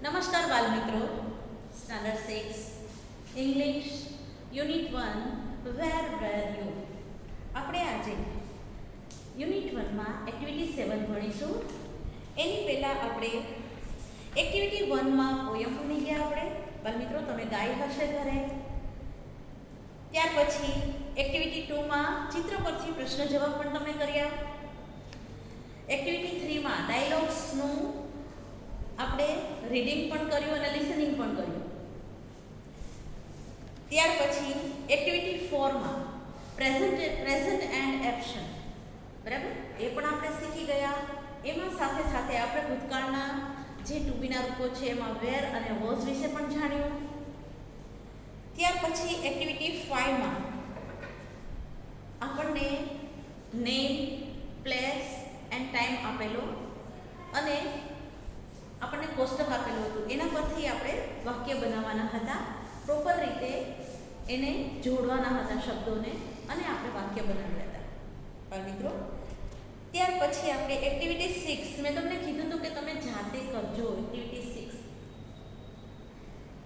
નમસ્કાર બાલ મિત્રો, standard 6 English unit 1 were you. આપણે આજે યુનિટ 1માં એક્ટિવિટી 7 ભણીશું. એની પહેલાં આપણે એક્ટિવિટી 1માં પોયમ ભણી ગયા. આપણે બાલ મિત્રો તમે ગાઈ હશે ઘરે. ત્યાર પછી એક્ટિવિટી 2માં ચિત્ર પરથી પ્રશ્ન જવાબ પણ તમે કર્યા. એક્ટિવિટી 3માં ડાયલોગ્સનું આપણે રીડિંગ પણ કર્યું અને લિસનિંગ પણ કર્યું. ત્યાર પછી એક્ટિવિટી 4માં પ્રેઝન્ટ એન્ડ એક્શન, બરાબર, એ પણ આપણે શીખી ગયા. એમાં સાથે સાથે આપણે ભૂતકાળના જે ટુ બીના રૂપો છે એમાં વેર અને વોઝ વિશે પણ જાણ્યું. ત્યાર પછી એક્ટિવિટી 5માં આપણને નેમ, પ્લેસ એન્ડ ટાઈમ આપેલો અને આપણને કોષ્ટક આપેલું હતું. એના પરથી આપણે વાક્ય બનાવવાના હતા, પ્રોપર રીતે એને જોડવાના હતા શબ્દોને, અને આપણે વાક્ય બનાવ્યા હતા બાળ મિત્રો. ત્યાર પછી આપણે એક્ટિવિટી 6, મેં તમને કીધું હતું કે તમે જાતે કરજો.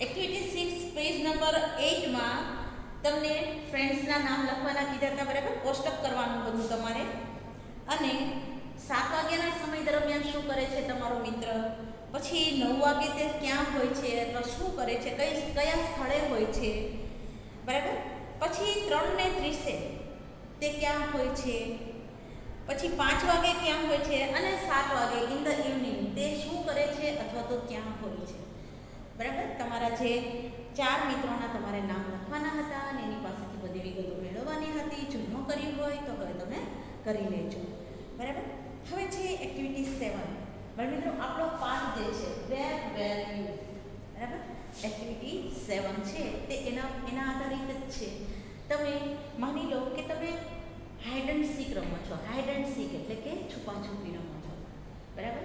એક્ટિવિટી 6 પેજ નંબર 8માં તમને ફ્રેન્ડ્સના નામ લખવાના કીધા હતા, બરાબર. કોષ્ટક કરવાનું હતું તમારે. અને 7 વાગ્યાના સમય દરમિયાન શું કરે છે તમારો મિત્ર, પછી 9 વાગે તે ક્યાં હોય છે અથવા શું કરે છે, કયા સ્થળે હોય છે, બરાબર. પછી 3:30 તે ક્યાં હોય છે, પછી 5 વાગે ક્યાં હોય છે, અને 7 વાગે ઇન ધ ઇવનિંગ તે શું કરે છે અથવા તો ક્યાં હોય છે, બરાબર. તમારા જે 4 મિત્રોના તમારે નામ લખવાના હતા અને એની પાસેથી બધી વિગતો મેળવવાની હતી. જો ન કરી હોય તો હવે તમે કરી લેજો, બરાબર. હવે છે એક્ટિવિટી 7. બરાબર મિત્રો, આપણો પાઠ જે છે વેર યુ, બરાબર. એક્ટિવિટી 7 છે તે એના આધારિત જ છે. તમે માની લો કે તમે હાઇડ એન્ડ સીક રમો છો. હાઇડ એન્ડ સીક એટલે કે છુપાછુપી રમો છો, બરાબર.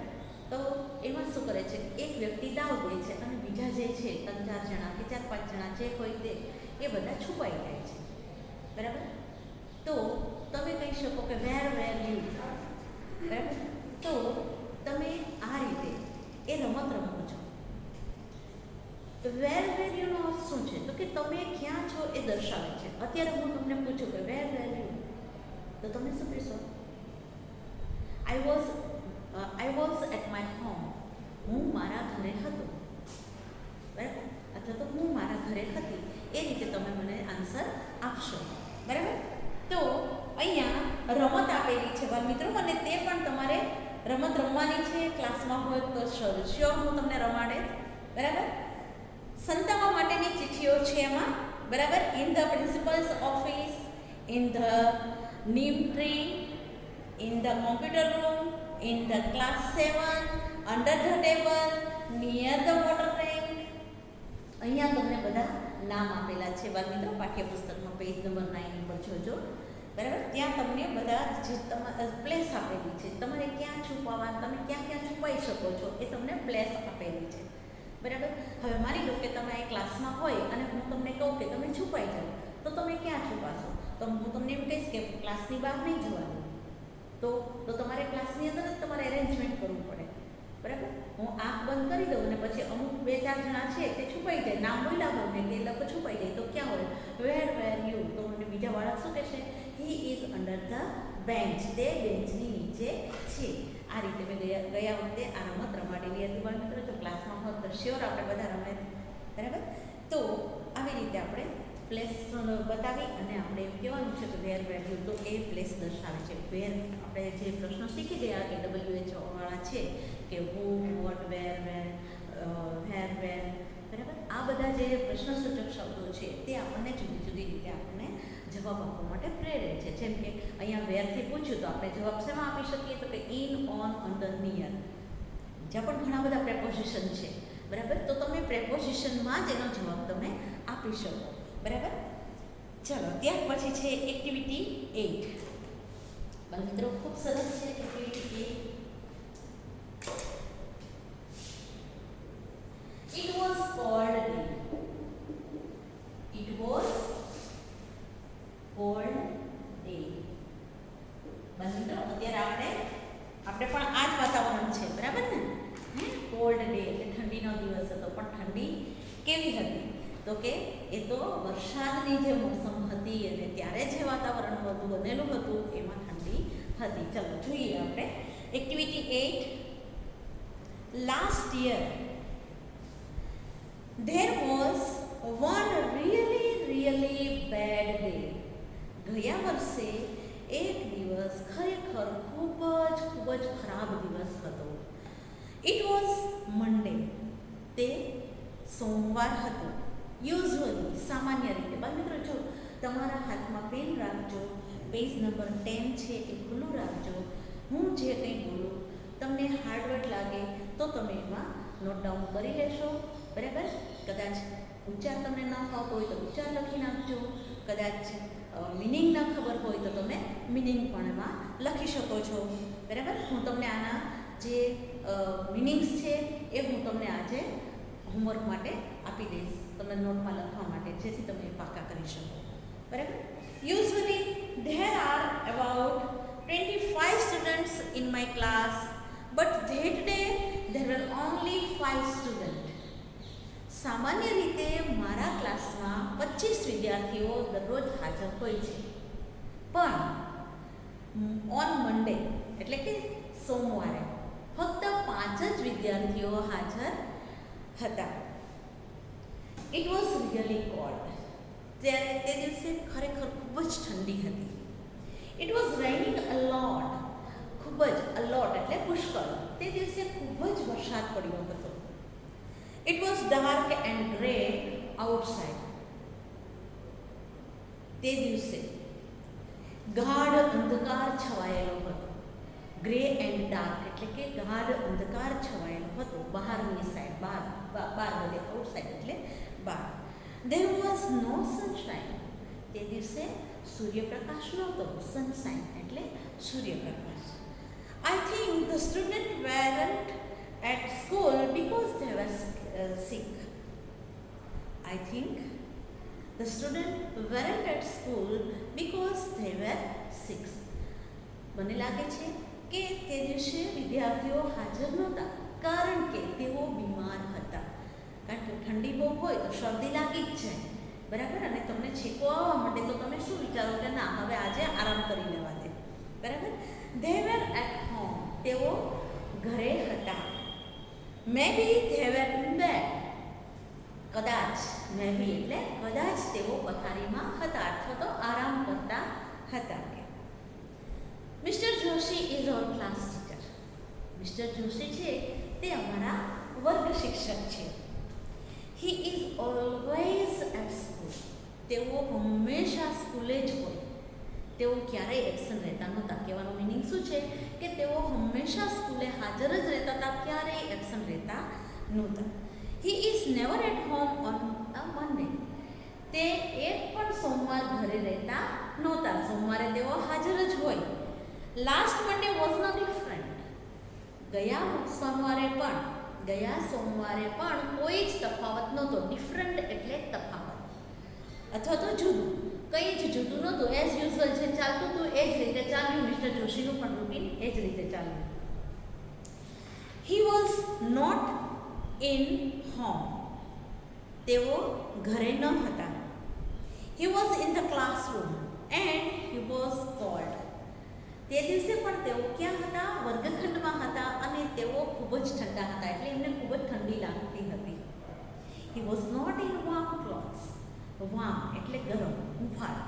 તો એમાં શું કરે છે, એક વ્યક્તિ દાવ દે છે અને બીજા જે છે 3-4 જણા કે 4-5 જણા જે હોય તે એ બધા છુપાઈ જાય છે, બરાબર. તો તમે કહી શકો કે વેર યુ, બરાબર. તો તમે આ રીતે એ રમત રમો છો. વેર યુનો અર્થ શું છે, તો કે તમે ક્યાં છો એ દર્શાવે છે. અત્યારે હું તમને પૂછું કે વેર યુ, તો તમે શું કહેશો? I was at my home. હું મારા ઘરે હતો, બરાબર. અથવા તો હું મારા ઘરે હતી. એ રીતે તમે મને આન્સર આપશો, બરાબર. તો અહીંયા રમત આપેલી છે બાળ મિત્રો, અને તે પણ તમારે રમત રમવાની છે. ક્લાસમાં હોય તો શ્યોર હું તમને રમાડે, બરાબર. સંતાવા માટેની ચિઠ્ઠીઓ છે એમાં, બરાબર. In the principles office, in the neem tree, in the computer room, in the class 7, under the table, near the water tank. અહીંયા તમને બધા નામ આપેલા છે બાળ મિત્રો. પાઠ્યપુસ્તકમાં પેજ નંબર 9 ઉપર જોજો, બરાબર. ત્યાં તમને બધા જે પ્લેસ આપેલી છે, તમારે ક્યાં છુપાવવા, તમે ક્યાં છુપાઈ શકો છો એ તમને પ્લેસ આપેલી છે, બરાબર. હવે માની લો કે તમે એ ક્લાસમાં હોય અને હું તમને કહું કે તમે છુપાઈ જાઓ, તો તમે ક્યાં છુપાશો? તો હું તમને એમ કહીશ કે ક્લાસની બહાર નહીં જવાનું. તો તમારે ક્લાસની અંદર જ તમારે એરેન્જમેન્ટ કરવું પડે, બરાબર. હું આંખ બંધ કરી દઉં અને પછી અમુક 2-4 જણા છે તે છુપાઈ જાય, નામ બોલ્યા હોય ને એ લોકો છુપાઈ જાય, તો ક્યાં હોય? વેર યુ. તો બીજા બાળક શું કહેશે? He is under the bench. તે બેન્ચની નીચે છે. આ રીતે મેં ગયા વખતે આ રમત રમાડેલી હતી બાળ મિત્રો. જો ક્લાસમાં હોત તો શ્યોર આપણે બધા રમે, બરાબર. તો આવી રીતે આપણે પ્લેસ બતાવી અને આપણે એમ કહેવાનું છે કે વેર યુ, તો એ પ્લેસ દર્શાવે છે. વેર આપણે જે પ્રશ્નો શીખી ગયા કે WHO વાળા છે કે હુ, વોટ, વેર, વેર, બરાબર. આ બધા જે પ્રશ્નસૂચક શબ્દો છે તે આપણને જુદી જુદી રીતે આપણને જવાબ આપવા માટે પ્રેરે છે. જેમ કે અહીંયા વેરથી પૂછ્યું તો આપણે જવાબ શેમાં આપી શકીએ? તો કે ઇન, ઓન, અંડર, નિયર. બીજા પણ ઘણા બધા પ્રેપોઝિશન છે, બરાબર. તો તમે પ્રેપોઝિશનમાં જ એનો જવાબ તમે આપી શકો, બરાબર. ચલો ત્યાર પછી છે એક્ટિવિટી 8. મિત્રો ખૂબ સરસ છે activity 8. It was cold day. It was cold day. મિત્રો અત્યારે આપણે પણ આ જ વાતાવરણ છે, બરાબર ને? કોલ્ડ ડે એટલે ઠંડીનો ઠંડીનો દિવસ હતો, પણ ઠંડી કેવી હતી તો કે એ તો વરસાદની જે મોસમ હતી અને ત્યારે જે વાતાવરણ બધું બનેલું હતું એમાં ઠંડી હતી. ચલો જોઈએ આપણે activity 8. Last year there was one really bad day. ગયા વર્ષે એક દિવસ ખરેખર ખૂબ જ ખરાબ દિવસ હતો. It was Monday. તે સોમવાર હતો. યુઝ્યુઅલી સામાન્ય રીતે બાળ મિત્રો જો તમારા હાથમાં પેન રાખજો, પેજ નંબર 10 છે એ ખુલ્લું રાખજો. હું જે કંઈ બોલું તમને હાર્ડવર્ડ લાગે તો તમે એમાં નોટ ડાઉન કરી લેશો, બરાબર. કદાચ ઉચ્ચાર તમને ન ફાવતો હોય તો ઉચ્ચાર લખી નાખજો, કદાચ મિનિંગ ન ખબર હોય તો તમે મિનિંગ પણ એમાં લખી શકો છો, બરાબર. હું તમને આના જે મિનિંગ્સ છે એ હું તમને આજે હોમવર્ક માટે આપી દઈશ, તમે નોટમાં લખવા માટે, જેથી તમે પાકા કરી શકો, બરાબર. Usually there are about 25 students in my class, but that day there were only 5 students. સામાન્ય રીતે મારા ક્લાસમાં 25 વિદ્યાર્થીઓ દરરોજ હાજર હોય છે, પણ ઓન મંડે એટલે કે સોમવારે ફક્ત 5 જ વિદ્યાર્થીઓ હાજર હતા. It was really cold. ત્યારે તે દિવસે ખરેખર ખૂબ જ ઠંડી હતી. ઇટ વોઝ રેઇનિંગ અ લોટ. ખૂબ જ અલોટ એટલે પુષ્કળ. તે દિવસે ખૂબ જ વરસાદ પડ્યો હતો. It was dark and grey outside. તે દિવસે ગાઢ અંધકાર છવાયેલો હતો. ગ્રે એન્ડ ડાર્ક એટલે કે ગાઢ અંધકાર છવાયેલો હતો બહારની સાઈડ, બહાર બધે આઉટસાઇડ એટલે બહાર. There was no sunshine. તે દિવસે સૂર્યપ્રકાશ નહોતો. સનશાઇન એટલે સૂર્યપ્રકાશ. I think the students weren't at school because they were sick. I think the students weren't at school because they were sick. મને લાગે છે કે તે દિવસે વિદ્યાર્થીઓ હાજર નહોતા કારણ કે તેઓ બીમાર હતા. કારણ કે ઠંડી બહુ હોય તો શરદી લાગી જ જાય, બરાબર. અને તમને છીકો આવવા માટે તો તમે શું વિચારો કે ના હવે આજે આરામ કરી લેવા દે, બરાબર. They were at home. તેઓ ઘરે હતા. Maybe they were in bed. કદાચ, maybe એટલે કદાચ તેઓ પથારીમાં હતા અથવા તો આરામ કરતા હતા. Mister Joshi is our class teacher. Mister Joshi છે તે અમારા વર્ગ શિક્ષક છે. He is always at school. તેઓ હંમેશા સ્કૂલે જ હોય. તેઓ ક્યારેય એબસન્ટ રહેતા નહોતા. કહેવાનો મિનિંગ શું છે કે તેઓ હંમેશા સ્કૂલે હાજર જ રહેતા હતા, ક્યારેય એબસન્ટ રહેતા નહોતા. He is never at home on a Monday. તે એક પણ સોમવાર ઘરે રહેતા નહોતા. સોમવારે તેઓ હાજર જ હોય. Last Monday was no different. ગયા સોમવારે પણ કોઈ જ તફાવત નહોતો. ડિફરન્ટ એટલે તફાવત અથવા તો જુદું, કંઈ જ જુદું નહોતું. એઝ યુઝ્યુઅલ જે ચાલતું હતું એ જ રીતે ચાલ્યું. મિસ્ટર જોશીનું પણ રૂટીન એ જ રીતે ચાલ્યું. He was not in home. તેઓ ઘરે ન હતા. He was in the classroom and he was cold. તે દિવસે પણ તેઓ ક્યાં હતા? વર્ગખંડમાં હતા અને તેઓ ખૂબ જ ઠંડા હતા, એટલે એમને ખૂબ જ ઠંડી લાગતી હતી. He was not in warm clothes. Warm એટલે ગરમ, હુંફાળ.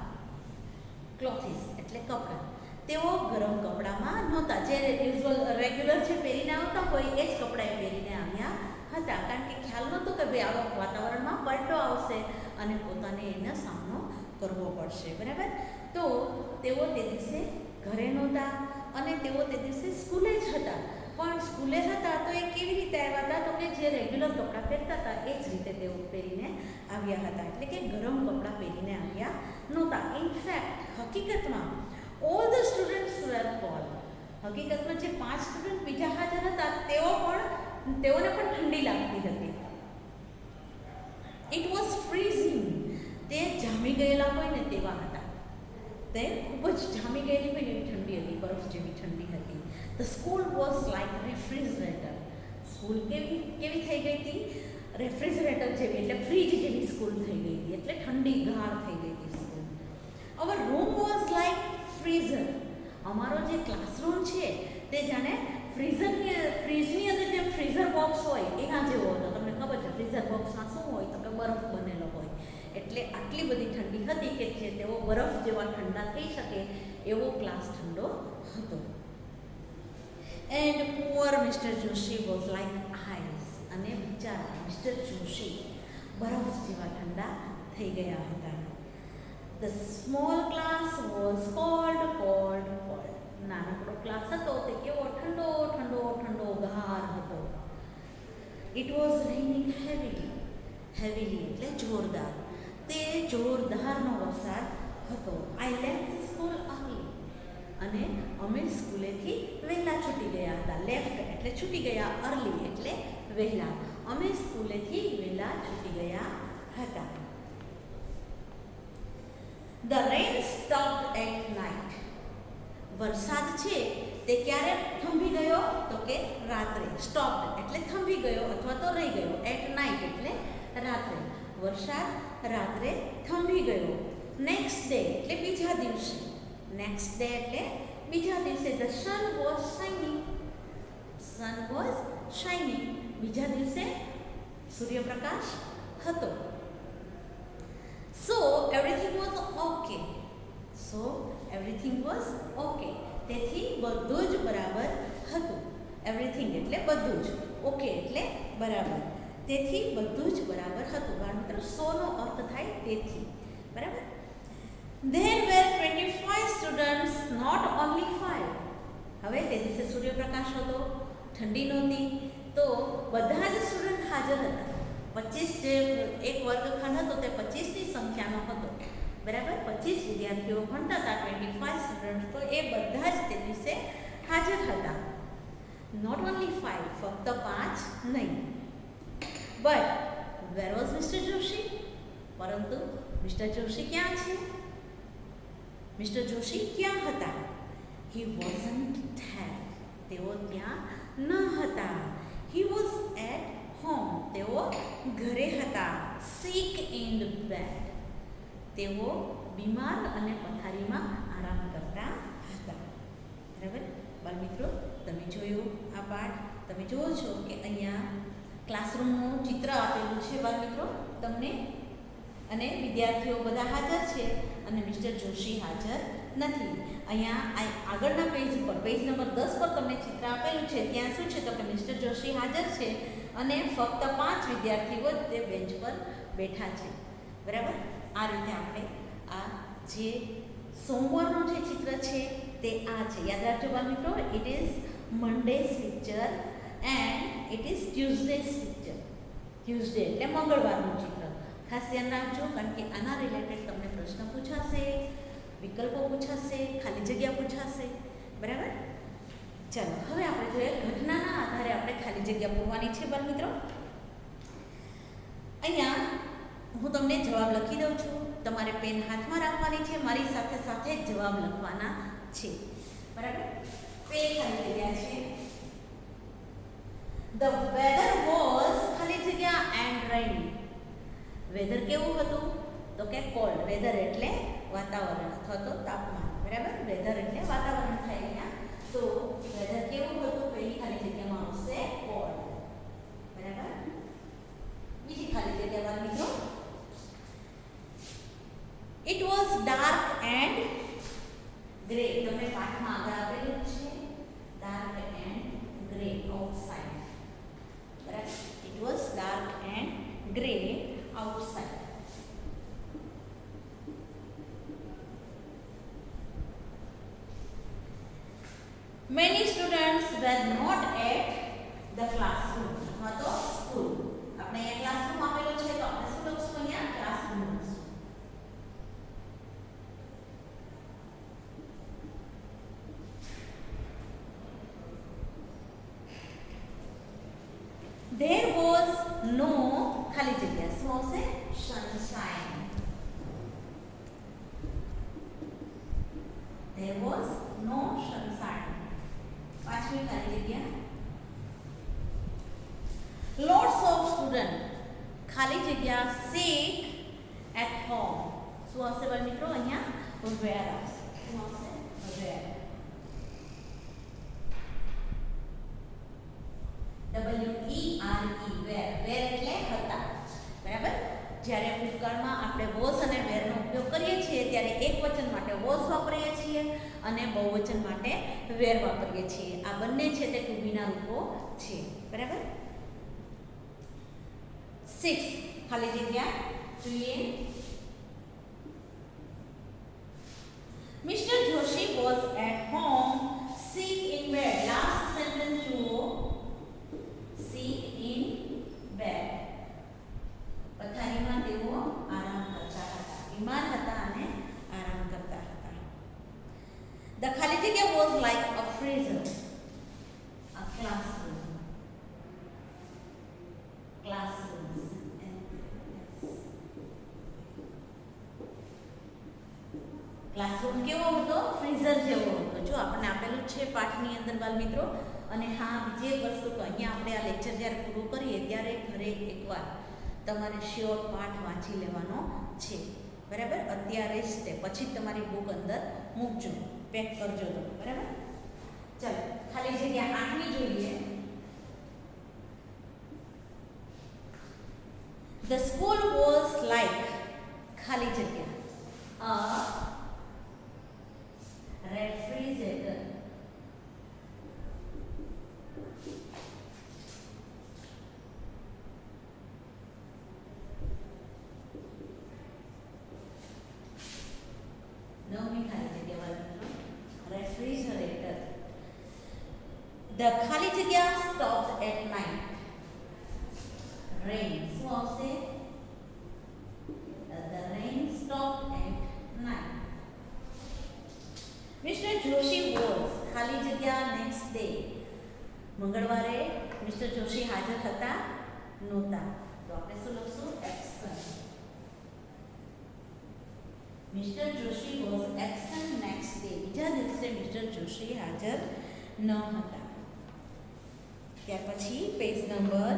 ક્લોથિસ એટલે કપડાં. તેઓ ગરમ કપડામાં નહોતા. જે યુઝ્યુઅલ રેગ્યુલર જે પહેરીને આવતા હોય એ જ કપડાં પહેરીને આવ્યા હતા. કારણ કે ખ્યાલ નહોતો કે ભાઈ આવા વાતાવરણમાં પલટો આવશે અને પોતાને એનો સામનો કરવો પડશે, બરાબર. તો તેઓ તે દિવસે ઘરે નહોતા અને તેઓ તે દિવસે સ્કૂલે જ હતા. પણ સ્કૂલે હતા તો એ કેવી રીતે આવ્યા હતા? તો કે જે રેગ્યુલર કપડાં પહેરતા હતા એ જ રીતે તેઓ પહેરીને આવ્યા હતા. એટલે કે ગરમ કપડાં પહેરીને આવ્યા નહોતા. ઇનફેક્ટ હકીકતમાં all the students were cold. હકીકતમાં જે 5 સ્ટુડન્ટ બીજા હાજર હતા તેઓને પણ ઠંડી લાગતી હતી. It was freezing. તે જામી ગયેલા હોય ને તેવા હતા. તે ખૂબ જ જામી ગયેલી હોય એવી ઠંડી હતી, બરફ જેવી ઠંડી હતી. The school was like refrigerator. School કેવી થઈ ગઈ હતી? રેફ્રિજરેટર જેવી એટલે ફ્રીજ જેવી સ્કૂલ થઈ ગઈ હતી, એટલે ઠંડી ગાર થઈ ગઈ હતી school. Our room was like freezer. અમારો જે ક્લાસરૂમ છે તે જાણે ફ્રીજની અંદર જેમ ફ્રીઝર બોક્સ હોય એના જેવો હતો. તમને ખબર છે ફ્રીઝર બોક્સમાં શું હોય તો કે બરફ બનેલો હોય, એટલે આટલી બધી ઠંડી હતી કે જે તેઓ બરફ જેવા ઠંડા થઈ શકે એવો ક્લાસ ઠંડો હતો. And poor mister Joshi was like ice. અને બિચારા મિસ્ટર જોશી બરફ જેવા ઠંડા થઈ ગયા હતા. The small class was cold. નાનકડો ક્લાસ હતો તે કેવો ઠંડો ગાર હતો. ઇટ વોઝ રેનિંગ હેવીલી એટલે જોરદાર. તે જોરદારનો વરસાદ હતો. I left school early. અને અમે સ્કૂલેથી વહેલા છૂટી ગયા હતા. લેફ્ટ એટલે છૂટી ગયા, અર્લી એટલે વહેલા. અમે સ્કૂલેથી વહેલા છૂટી ગયા હતા. The rain stopped at night. વરસાદ છે તે ક્યારે થંભી ગયો તો કે રાત્રે. સ્ટોપ્ડ એટલે થંભી ગયો અથવા તો રહી ગયો. એટ નાઇટ એટલે રાત્રે. વરસાદ રાત્રે થંભી ગયો. નેક્સ્ટ ડે એટલે બીજા દિવસે. નેક્સ્ટ ડે એટલે બીજા દિવસે. The sun was shining. બીજા દિવસે સૂર્યપ્રકાશ હતો. સો એવરીથિંગ વોઝ ઓકે. તેથી બધું જ બરાબર હતું. એવરીથિંગ એટલે બધું જ, ઓકે એટલે બરાબર. તેથી બધું જ બરાબર હતું. બાળમિત્રો, સોનો અર્થ થાય તેથી. બરાબર. There were 25 students, not only 5. હવે તે દિવસે સૂર્યપ્રકાશ હતો, ઠંડી નહોતી, તો બધા જ સ્ટુડન્ટ હાજર હતા. 25 જે એક વર્ગખંડ હતો તે 25ની સંખ્યાનો હતો. બરાબર. 25 વિદ્યાર્થીઓ ભણતા હતા, 25 સ્ટુડન્ટ, તો એ બધા જ તે દિવસે હાજર હતા. નોટ ઓનલી 5, ફક્ત 5 નહીં. But where was mister Joshi? પરંતુ મિસ્ટર જોશી ક્યાં છે? મિસ્ટર જોશી ક્યાં હતા? He wasn't there. તેઓ ત્યાં ન હતા. He was at home. તેઓ ઘરે હતા. Sick in bed. તેઓ બીમાર અને પથારીમાં આરામ કરતા હતા. બરાબર. બાળમિત્રો, તમે જોયું આ પાઠ. તમે જુઓ છો કે અહીંયા ક્લાસરૂમનું ચિત્ર આપેલું છે બાળમિત્રો તમને, અને વિદ્યાર્થીઓ બધા હાજર છે અને મિસ્ટર જોશી હાજર નથી. અહીંયા આગળના પેજ પર, પેજ નંબર 10 પર તમને ચિત્ર આપેલું છે. ત્યાં શું છે તો કે મિસ્ટર જોશી હાજર છે અને ફક્ત 5 વિદ્યાર્થીઓ તે બેન્ચ પર બેઠા છે. બરાબર. આ રીતે આપણે આ જે સોમવારનું જે ચિત્ર છે તે આ છે. યાદ રાખજો બાળમિત્રો, it is Monday's picture and it is Tuesday's picture. Tuesday એટલે મંગળવારનું ચિત્ર. ખાસ ધ્યાન રાખજો, કારણ કે આના રિલેટેડ તમને પ્રશ્ન પૂછાશે, વિકલ્પો પૂછાશે, ખાલી જગ્યા પૂછાશે. બરાબર. ચાલો હવે આપણે જોઈએ ઘટનાના આધારે આપણે ખાલી જગ્યા પૂરવાની છે બાળમિત્રો. અહીંયા હું તમને જવાબ લખી દઉં છું. તમારે પેન હાથમાં રાખવાની છે, મારી સાથે સાથે જ જવાબ લખવાના છે. બરાબર. પેન ખાલી જગ્યા છે. The weather was ખાલી જગ્યા and rainy. વેધર કેવું હતું તો કે કોલ્ડ. વેધર એટલે વાતાવરણ અથવા તો તાપમાન. બરાબર. વેધર એટલે વાતાવરણ થાય અહીંયા. તો વેધર કેવું હતું? પહેલી ખાલી જગ્યામાં આવશે કોલ્ડ. બરાબર. બીજી ખાલી જગ્યા વાળા મિત્રો, it was dark and grey. તમને પાઠમાં આગળ આપેલું છે ડાર્ક એન્ડ ગ્રે આઉટસાઇડ. બરાબર. It was dark and grey outside. Many students were not at the classroom અથવા તો સ્કૂલ. આપણે અહીંયા ક્લાસરૂમ આપેલો છે તો આપણે શું લખશું? અહીંયા ક્લાસરૂમ લખશું. There was no ખાલી જગ્યા. શું આવશે? sunshine. There was no sunshine. પાંચમી ખાલી જગ્યા. Lots of students. ખાલી જગ્યા sit at home. શું આવશે બાળ મિત્રો? અહીંયા where આવશે. શું આવશે? where. W-E-R-E where. where એટલે હતા. બરાબર? જ્યારે ભૂતકાળમાં આપણે વોઝ અને વેરનો ઉપયોગ કરીએ છીએ ત્યારે એકવચન માટે વોઝ વાપરીએ છીએ અને બહુવચન માટે વેર વાપરીએ છીએ. આ બંને છે તે ટુ બીના રૂપો છે. બરાબર? 6 ખાલી જગ્યા જોઈએ. Mr. Joshi was at home sick in bed. Last sentence જુઓ. sick in bed. પથારીમાં તેઓ આરામ કરતા હતા. બીમાર હતા અને આરામ કરતા હતા. The ખાલી જગ્યા was like a freezer, a classroom. Classrooms. Classroom કેવો હતો? ફ્રીઝર જેવો હતો. જો આપણને આપેલું છે પાઠની અંદર બાળ મિત્રો. અને હા, બીજી એક વસ્તુ તો અહીંયા આપણે આ લેક્ચર જ્યારે પૂરું કરીએ ત્યારે ઘરે એકવાર તમારે શ્યોર પાઠ વાંચી લેવાનો છે. બરાબર? અત્યારે જ તે પછી તમારી બુક અંદર મૂકજો, પેક કરજો તમે. બરાબર? ચાલો ખાલી જગ્યા 8મી જોઈએ. The school was like ખાલી જગ્યા a refrigerator. નવમી ખાલી જગ્યા વાળા રેફ્રિજરેટર. The ખાલી જગ્યા stopped at night. Rain. શું આવશે? The rain stopped at night. Mr. Joshi was ખાલી જગ્યા next day. મંગળવારે મિસ્ટર જોશી હાજર હતા નહોતા. તો આપણે શું લખશું? absent. Mister Joshi was absent next day. બીજા દિવસે મિસ્ટર જોશી હાજર ન હતા. ત્યાર પછી પેજ નંબર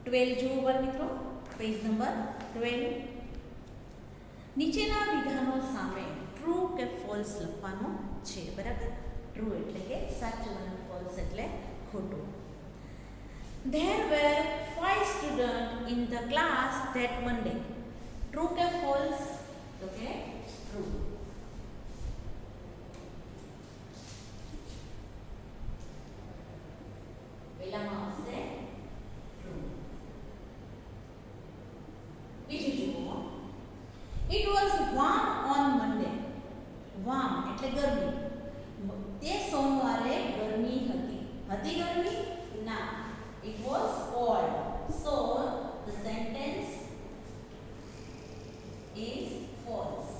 12 જુઓ બાળ મિત્રો. Page number 12. નીચેના વિધાનો સામે ટ્રુ કે ફોલ્સ લખવાનું છે. બરાબર? ટ્રુ એટલે કે સાચું અને ફોલ્સ એટલે ખોટું. There were 5 students in the class that Monday. True કે ફોલ્સ? તો કે ટ્રુ. પહેલામાં આવશે ટ્રુ. બીજું જુઓ. It was warm on Monday. Warm એટલે ગરમી. તે સોમવારે ગરમી હતી. હતી ગરમી? ના. It was cold. So the sentence is false.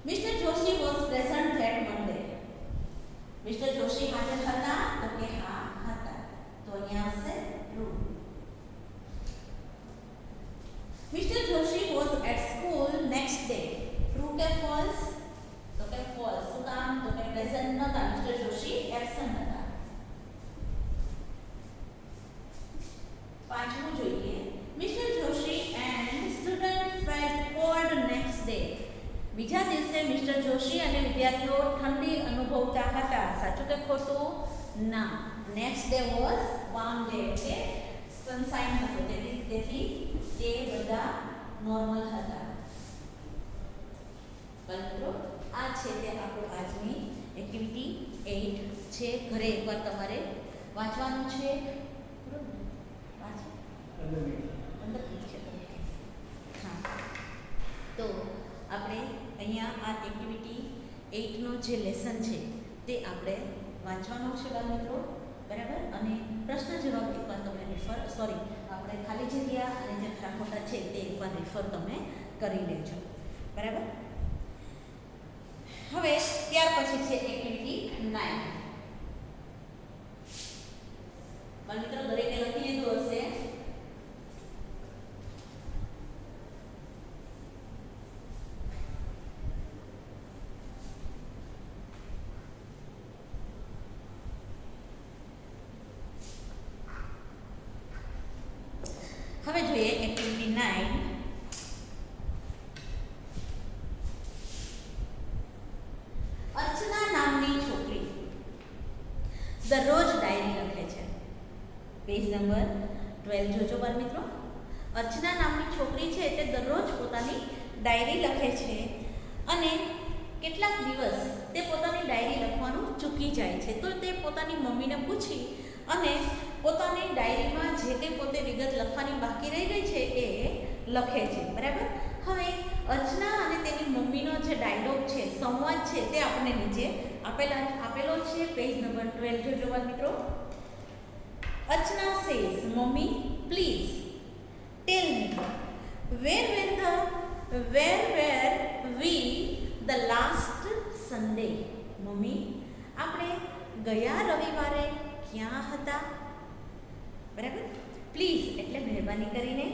Mr. Joshi was present that Monday. Mr. Joshi હાજર હતા? તો કે હા હતા. તો અહીંયા આવશે true. Mr. Joshi was at school next day. True કે false? તો કે false. શું કામ? તો કે present નહોતા. Mr. Joshi absent હતા. પાંચમું જોઈએ. Mr. Joshi and student felt cold next day. બીજા દિવસે મિસ્ટર જોશી અને વિદ્યાર્થીઓ ઠંડી અનુભવતા હતા. સાચું કે ખોટું? ના. Next day was warm day એટલે સનશાઇન હતો. તેથી તે બધા નોર્મલ હતા. મિત્રો આ છે તે આપણું આજની એક્ટિવિટી 8 છે. ઘરે એકવાર તમારે વાંચવાનું છે. હા, તો આપણે અહીંયા આ એક્ટિવિટી 8નો જે લેસન છે તે આપણે વાંચવાનું છે બાળ મિત્રો. બરાબર? અને પ્રશ્ન જવાબ એકવાર તમે આપણે ખાલી જગ્યા અને જે ખરા ખોટા છે તે એકવાર રિફર તમે કરી લેજો. બરાબર? હવે ત્યાર પછી છે એક્ટિવિટી 9. બાળ મિત્રો દરેકે લખી લીધું હશે. દરરોજ ડાયરી લખે છે. પેજ નંબર 12 જોજો બાળ મિત્રો. અર્ચના નામની છોકરી છે તે દરરોજ પોતાની ડાયરી લખે છે અને કેટલાક દિવસ તે પોતાની ડાયરી લખવાનું ચૂકી જાય છે. તો તે પોતાની મમ્મીને પૂછી અને પોતાની ડાયરીમાં જે તે પોતે વિગત લખવાની બાકી રહી ગઈ છે એ લખે છે. બરાબર. હવે અર્ચના અને તેની મમ્મીનો જે ડાયલોગ છે, સંવાદ છે, તે આપણને નીચે આપેલો છે. પેજ નંબર 12 જોજો બાળ મિત્રો. Archana says, mummy please tell me where were we the last Sunday? Mummy, આપણે ગયા રવિવારે ક્યાં હતા? બરાબર. પ્લીઝ એટલે મહેરબાની કરીને,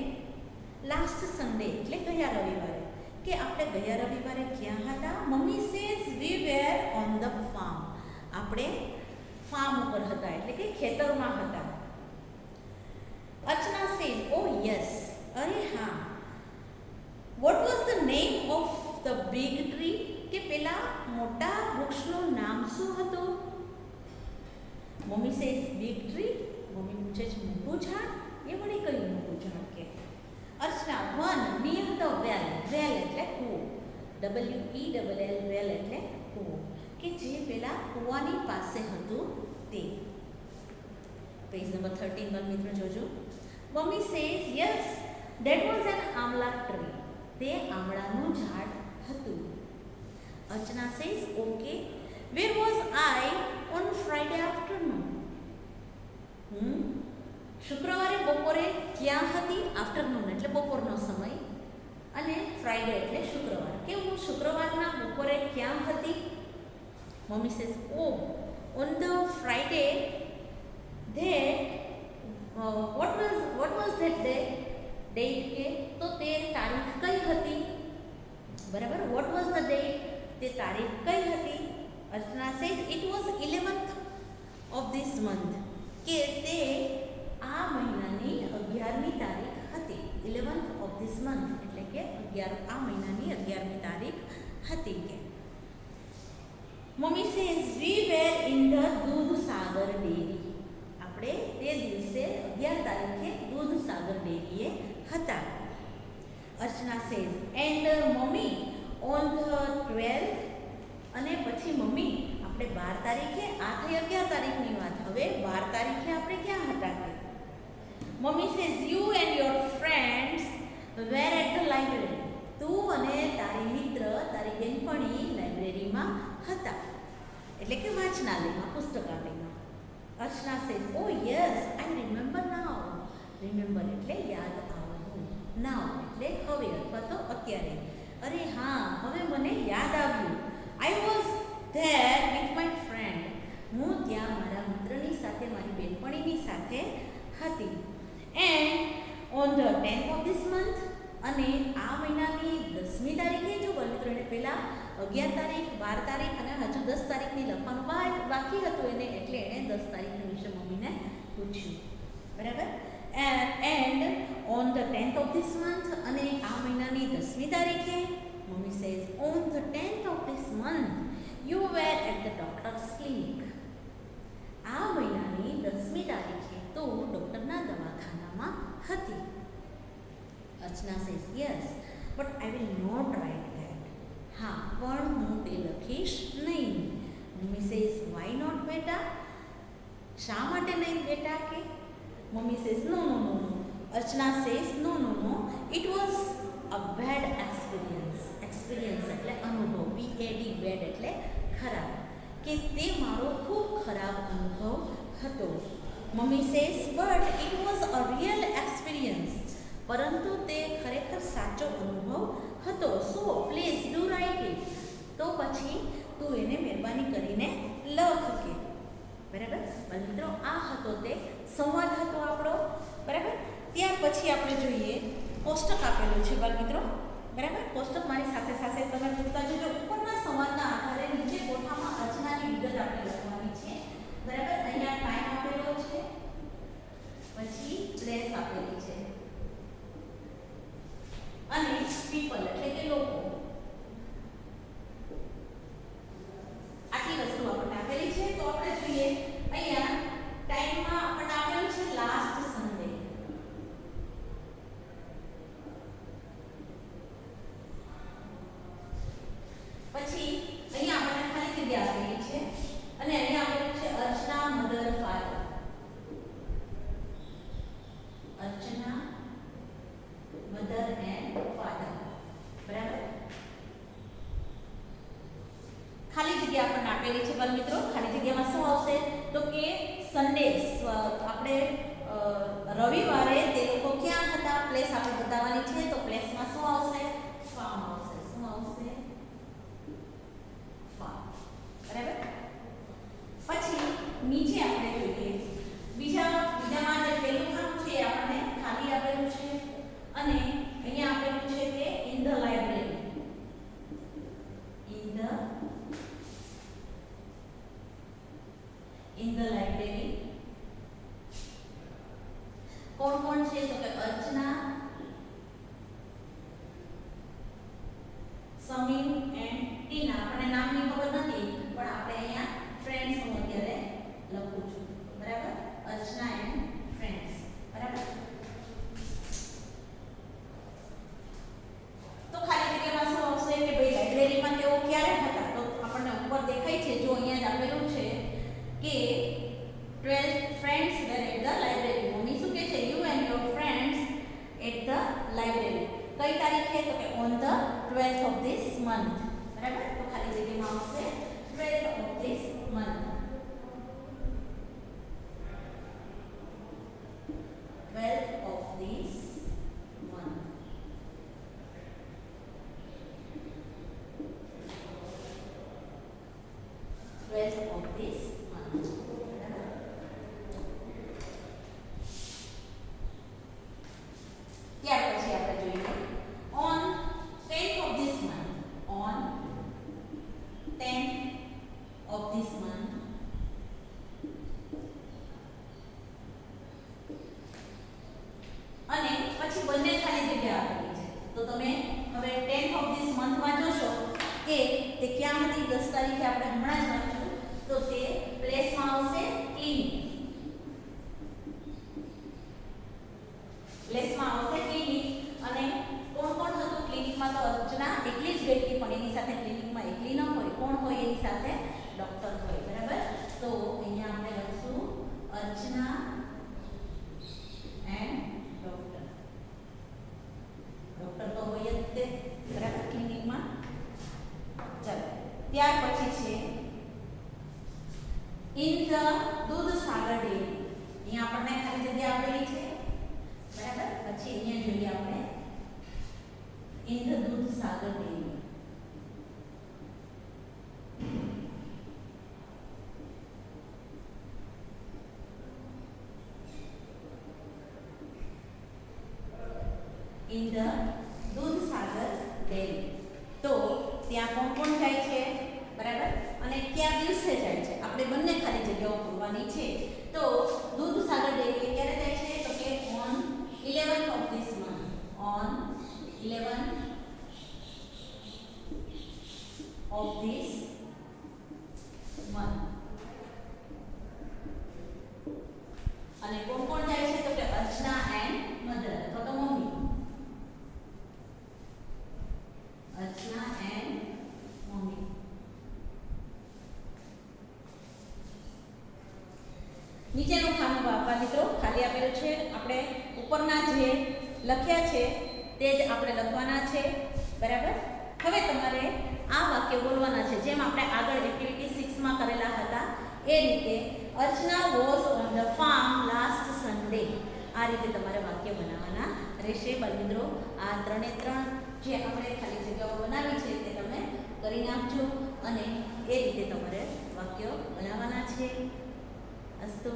લાસ્ટ સન્ડે એટલે ગયા રવિવારે, કે આપણે ગયા રવિવારે ક્યાં હતા? Mummy says we were on the farm. આપણે ફાર્મ ઉપર હતા એટલે કે ખેતરમાં હતા. અર્ચના સેઝ ઓ યસ, અરે હા. Vote was the name of the big tree? કે પેલા મોટા વૃક્ષનું નામ શું હતું? Mummy says big tree. Mummy પૂછે છે મોટું ઝાડ? એ વળી કયું મોટું ઝાડ? કે અર્ચના વન નિયર ધ વેલ. વેલ એટલે કૂવો. WELL વેલ એટલે કૂવો, કે જે પેલા કૂવાની પાસે હતું તે. પેજ નંબર 13 પર મિત્રો જોજો. Mummy says yes that was an amla tree. તે આમળાનું ઝાડ હતું. Archana says okay. Where was I on Friday afternoon? શુક્રવારે બપોરે ક્યાં હતી? આફ્ટરનૂન એટલે બપોરનો સમય અને ફ્રાઈડે એટલે શુક્રવાર, કે હું શુક્રવારના બપોરે ક્યાં હતી? Mummy says oh on the Friday that what was that day? Date કે તો તે તારીખ કઈ હતી? બરાબર. What was the date? તે તારીખ કઈ હતી? Archana says it was 11th of this month. કે તે આ મહિનાની 11મી તારીખ હતી. 11th ઓફ ધીસ મંથ એટલે કે આ મહિનાની 11મી તારીખ હતી. કે mummy says we were in the Dudhsagar dairy. આપણે તે દિવસે 11 તારીખે દૂધસાગર ડેરીએ હતા. Archana says and mummy on the 12th. અને પછી મમ્મી આપણે 12 તારીખે, આ થઈ 11 તારીખની વાત, હવે 12 તારીખે આપણે ક્યાં હતા? કે mummy says you and your friends were at the library. તું અને તારી મિત્ર, તારી બેનપણી લાઇબ્રેરીમાં હતા, એટલે કે વાંચનાલયમાં, પુસ્તકાલયમાં. Archana says oh yes I remember now. Remember એટલે યાદ આવવું, નાઉ એટલે હવે અથવા તો અત્યારે. અરે હા, હવે મને યાદ આવ્યું. I was there with my friend. હું ત્યાં મારા મિત્રની સાથે, મારી બેનપણીની સાથે હતી. And on the 10th of this month. અને આ મહિનાની 10મી તારીખે, જો મિત્રો એને પહેલાં 11 તારીખ, 12 તારીખ અને હજુ 10 તારીખની લખવાનું બાકી હતું એને, એટલે એણે 10 તારીખની વિશે મમ્મીને પૂછ્યું. બરાબર. And on the 10th of this month. અને આ મહિનાની 10મી તારીખે. Mummy says on the 10th of this month you were at the doctor's clinic. આ મહિનાની 10મી તારીખે તો ડૉક્ટરના દવાખાનામાં હતી. Archana says yes but I will not write that. હા, પણ હું તે લખીશ નહીં. મમ્મી સેઝ વાય નોટ બેટા? શા માટે નહીં બેટા? કે mummy says no no no no. Archana says no no no, it was a bad experience. Experience એટલે અનુભવ. BAD બેડ એટલે ખરાબ, કે તે મારો ખૂબ ખરાબ અનુભવ હતો. Mummy says but it was a real experience. પરંતુ તે ખરેખર સાચો અનુભવ હતો. So please do write it. તો પછી તું એને મહેરબાની કરીને લખ. કે બરાબર. મિત્રો આ હતો તે સંવાદ હતો આપણો. બરાબર. ત્યાર પછી આપણે જોઈએ કોષ્ટક આપેલું છે બાળ મિત્રો. બરાબર. કોષ્ટક મારી સાથે સાથે તમે જોતા જજો. ઉપરના સંવાદના આધારે નીચે કોઠામાં અર્ચનાની વિગત આપણે લખવાની છે. બરાબર. અહીંયા ટાઈમ આપેલો છે, પછી પ્લેસ આપેલી છે, અને પીપલ એટલે કે લોકો. આટલી વસ્તુ આપણને આપેલી છે. તો આપણે જોઈએ અહીંયા કે સન્ડે આપણે રવિવારે તે લોકો ક્યાં હતા પ્લેસ આપણે બતાવવાની છે તો પ્લેસમાં શું આવશે ફાર્મ આવશે શું આવશે ફાર્મ બરાબર પછી નીચે આપણે જોઈએ બીજામાં જે પેલું ખાનું છે આપણને ખાલી આપેલું છે અને અહીંયા આપેલું છે કે in the library in the library કોણ છે તો કે અર્ચના સમીર એન્ડ ટીના આપણને નામની ખબર નથી પણ આપણે અહીંયા ફ્રેન્ડ્સ હું અત્યારે લખું છું બરાબર અર્ચના એન્ડ ફ્રેન્ડ્સ બરાબર તો ખાલી જગ્યામાં શું આવશે કે ભાઈ લાઇબ્રેરીમાં તેઓ ક્યારે હતા તો આપણને ઉપર દેખાય છે જો અહીંયા જ આપેલું છે કે 12 friends were at the library mummy શું કહે છે you and your friends at the library કઈ તારીખે તો કે on the 12th of this month બરાબર તો ખાલી જગ્યામાં આવશે 12th of this month 12th of this month 12th of this ત્યાર પછી આપણે જોઈએ on 10th of this month on 10th of this month અને પછી બંને ખાલી જગ્યા આપેલી છે તો તમે હવે 10th of this month માં જોશો કે તે ક્યાં હતી 10 તારીખે આપણે હમણાં જ વાંચ્યું તો તે પ્લેસમાં આવશે ક્લિનિક પ્લેસમાં આવશે ક્લિનિક અને કોણ હતું ક્લિનિકમાં તો અર્ચના એકલી જ ગઈ હતી પણ એની સાથે ક્લિનિકમાં એકલી ન હોય કોણ હોય એની સાથે ડોક્ટર હોય બરાબર તો અહીંયા આપણે લખશું અર્ચના એન્ડ ડોક્ટર તો હોય જ તે બરાબર ક્લિનિકમાં ચાલો ત્યાર પછી છે ઇન ધ દૂધસાગર ડેરી અહીંયા આપણને ખાલી જગ્યા આપેલી છે બરાબર પછી અહીંયા જોઈએ આપણે in the Dudhsagar dairy in the Dudhsagar dairy તો ત્યાં કોણ જાય છે બરાબર અને કયા દિવસે જાય છે આપણે બંને ખાલી જગ્યાઓ પૂરવાની છે તો દૂધસાગર ડેરી ક્યારે જાય છે તો કે on 11th of this month on 11th of this month અને કોણ જાય છે તો કે અર્ચના એન્ડ મધર અથવા તો મમ્મી અર્ચના એન્ડ મમ્મી નીચેનું ખાનું બાપા મિત્રો ખાલી આપેલું છે આપણે ઉપરના જે લખ્યા છે તે જ આપણે લખવાના છે બરાબર હવે તમારે આ વાક્ય બોલવાના છે જેમ આપણે આગળ એક્ટિવિટી 6 માં કરેલા હતા એ રીતે Archana was on the farm last Sunday આ રીતે તમારે વાક્ય બનાવવાના રહેશે બાળમિત્રો આ 3 એ 3 જે આપણે ખાલી જગ્યાઓ બનાવી છે તે તમે કરી નાખજો અને એ રીતે તમારે વાક્યો બનાવવાના છે અસ્તુ